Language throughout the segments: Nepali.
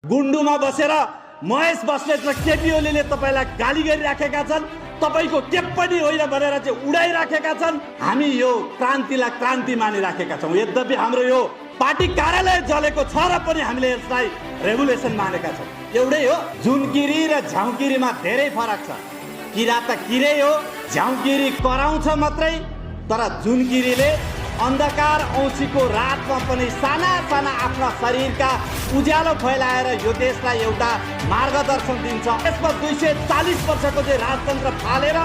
गुन्डुमा बसेर महेश बस्नेत र केपी ओलीले तपाईलाई गाली गरिराखेका छन्, तपाईको के पनि होइन भनेर चाहिँ उडाइराखेका छन्। हामी यो क्रान्तिलाई क्रान्ति मानिराखेका छौँ। यद्यपि हाम्रो यो पार्टी कार्यालय जलेको छ र पनि हामीले यसलाई रेभुलेसन मानेका छौँ। एउटै हो, जुनकिरी र झाउकिरीमा धेरै फरक छ। किरा त किरै हो, झाउकिरी कराउँछ मात्रै, तर जुनकिरीले अन्धकार औँसीको रातमा पनि साना साना आफ्ना शरीरका उज्यालो फैलाएर यो देशलाई एउटा मार्गदर्शन दिन्छ। यसमा 240 वर्षको चाहिँ राजतन्त्र फालेर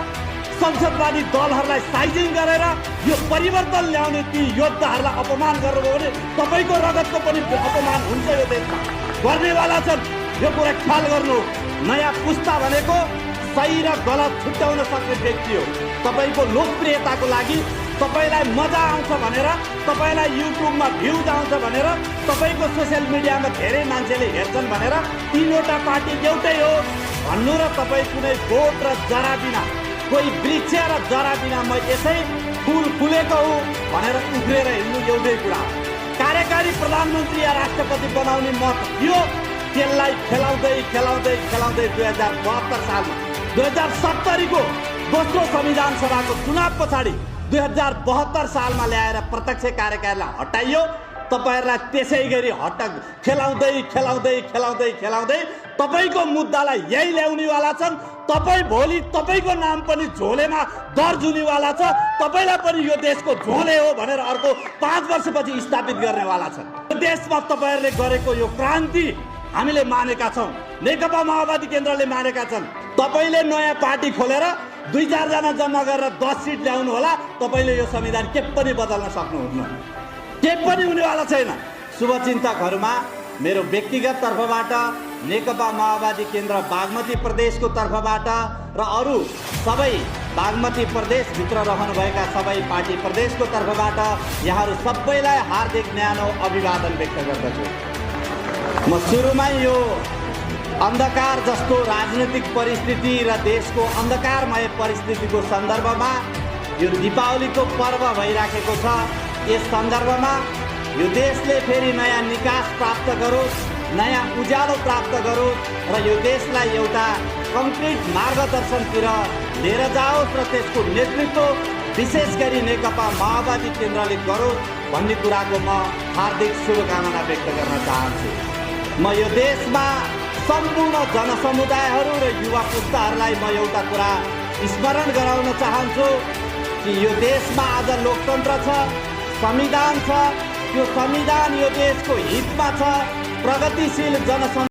संसदवादी दलहरूलाई साइजिङ गरेर यो परिवर्तन ल्याउने ती योद्धाहरूलाई अपमान गर्नुभयो भने तपाईँको रगतको पनि अपमान हुन्छ यो देशमा। गर्नेवाला छन्, यो कुरा ख्याल गर्नु। नयाँ पुस्ता भनेको सही र गलत छुट्याउन सक्ने व्यक्ति हो। तपाईँको लोकप्रियताको लागि, तपाईलाई मजा आउँछ भनेर, तपाईलाई युट्युबमा भ्युज आउँछ भनेर, तपाईँको सोसियल मिडियामा धेरै मान्छेले हेर्छन् भनेर तीनवटा पार्टी एउटै हो भन्नु र तपाईँ कुनै बोट र जरा बिना, कोही वृक्ष र जरा बिना म यसै फुल फुलेको हो भनेर उफ्रेर हिँड्नु एउटै कुरा हो। कार्यकारी प्रधानमन्त्री या राष्ट्रपति बनाउने मत थियो, त्यसलाई खेलाउँदै खेलाउँदै खेलाउँदै 2072 सालमा 2070 को दोस्रो संविधान सभाको चुनाव पछाडि 2072 सालमा ल्याएर प्रत्यक्ष कार्यकाललाई हटाइयो। तपाईहरुलाई त्यसै गरी खेलाउँदै खेलाउँदै खेलाउँदै खेलाउँदै तपाईको मुद्दालाई यही ल्याउनेवाला छन्। तपाई भोलि तपाईको नाम पनि झोलेमा दर्ज हुनेवाला छ। तपाईलाई पनि यो देशको झोले हो भनेर अर्को 5 वर्षपछि स्थापित गर्नेवाला छन्। यो देशमा तपाईहरुले गरेको यो क्रान्ति हामीले मानेका छौँ, नेकपा माओवादी केन्द्रले मानेका छन्। तपाईले नयाँ पार्टी खोलेर 2-4 जना जम्मा गरेर 10 सिट ल्याउनु होला, तपाईले यो संविधान के पनि बदल्न सक्नुहुन्न, के पनि हुनेवाला छैन। शुभचिन्तकहरूमा मेरो व्यक्तिगत तर्फबाट, नेकपा माओवादी केन्द्र बागमती प्रदेशको तर्फबाट र अरू सबै बागमती प्रदेशभित्र रहनुभएका सबै पार्टी प्रदेशको तर्फबाट यहाँहरू सबैलाई हार्दिक न्यानो अभिवादन व्यक्त गर्दछु। म सुरुमै यो अन्धकार जस्तो राजनीतिक परिस्थिति र देशको अन्धकारमय परिस्थितिको सन्दर्भमा, यो दीपावलीको पर्व भइराखेको छ, यस सन्दर्भमा यो देशले फेरि नयाँ निकास प्राप्त गरोस्, नयाँ उज्यालो प्राप्त गरोस् र यो देशलाई एउटा कम्प्लिट मार्गदर्शनतिर लिएर जाओस् र त्यसको नेतृत्व विशेष गरी नेकपा माओवादी केन्द्रले गरोस् भन्ने कुराको म हार्दिक शुभकामना व्यक्त गर्न चाहन्छु। म यो देशमा सम्पूर्ण जनसमुदायहरू र युवा पुस्ताहरूलाई म एउटा कुरा स्मरण गराउन चाहन्छु कि यो देशमा आज लोकतन्त्र छ, संविधान छ। त्यो संविधान यो देशको हितमा छ। प्रगतिशील